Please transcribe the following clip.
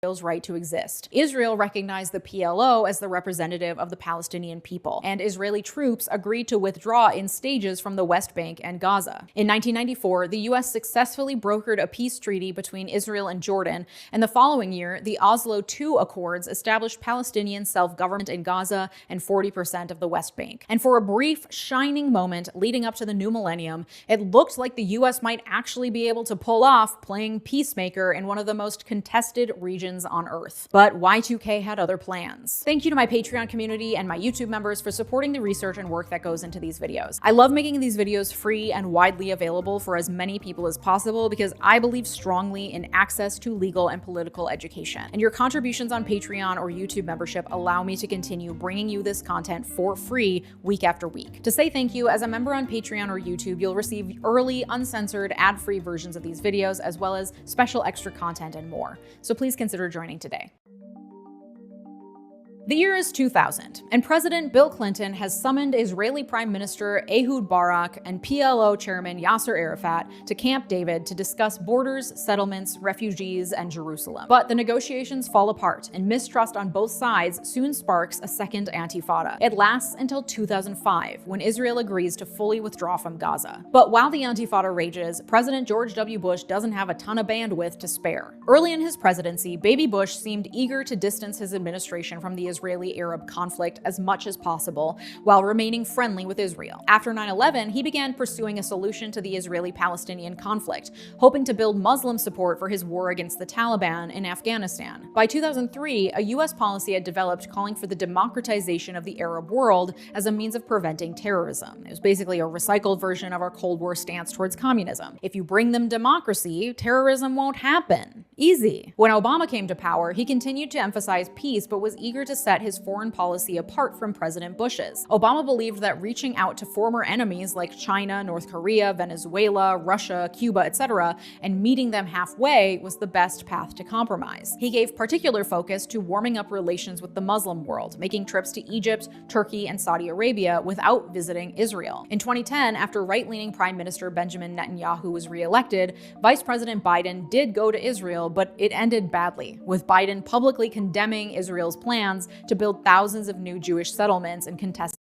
Israel's right to exist. Israel recognized the PLO as the representative of the Palestinian people, and Israeli troops agreed to withdraw in stages from the West Bank and Gaza. In 1994, the U.S. successfully brokered a peace treaty between Israel and Jordan, and the following year, the Oslo II Accords established Palestinian self-government in Gaza and 40% of the West Bank. And for a brief, shining moment leading up to the new millennium, it looked like the U.S. might actually be able to pull off playing peacemaker in one of the most contested regions on Earth. But Y2K had other plans. Thank you to my Patreon community and my YouTube members for supporting the research and work that goes into these videos. I love making these videos free and widely available for as many people as possible because I believe strongly in access to legal and political education. And your contributions on Patreon or YouTube membership allow me to continue bringing you this content for free week after week. To say thank you, as a member on Patreon or YouTube, you'll receive early, uncensored, ad-free versions of these videos, as well as special extra content and more. So please consider joining today. The year is 2000, and President Bill Clinton has summoned Israeli Prime Minister Ehud Barak and PLO Chairman Yasser Arafat to Camp David to discuss borders, settlements, refugees, and Jerusalem. But the negotiations fall apart, and mistrust on both sides soon sparks a second Antifada. It lasts until 2005, when Israel agrees to fully withdraw from Gaza. But while the Antifada rages, President George W. Bush doesn't have a ton of bandwidth to spare. Early in his presidency, Baby Bush seemed eager to distance his administration from the Israeli-Arab conflict as much as possible, while remaining friendly with Israel. After 9/11, he began pursuing a solution to the Israeli-Palestinian conflict, hoping to build Muslim support for his war against the Taliban in Afghanistan. By 2003, a U.S. policy had developed calling for the democratization of the Arab world as a means of preventing terrorism. It was basically a recycled version of our Cold War stance towards communism. If you bring them democracy, terrorism won't happen. Easy. When Obama came to power, he continued to emphasize peace, but was eager to set his foreign policy apart from President Bush's. Obama believed that reaching out to former enemies like China, North Korea, Venezuela, Russia, Cuba, etc., and meeting them halfway was the best path to compromise. He gave particular focus to warming up relations with the Muslim world, making trips to Egypt, Turkey, and Saudi Arabia without visiting Israel. In 2010, after right-leaning Prime Minister Benjamin Netanyahu was re-elected, Vice President Biden did go to Israel, but it ended badly, with Biden publicly condemning Israel's plans to build thousands of new Jewish settlements in contested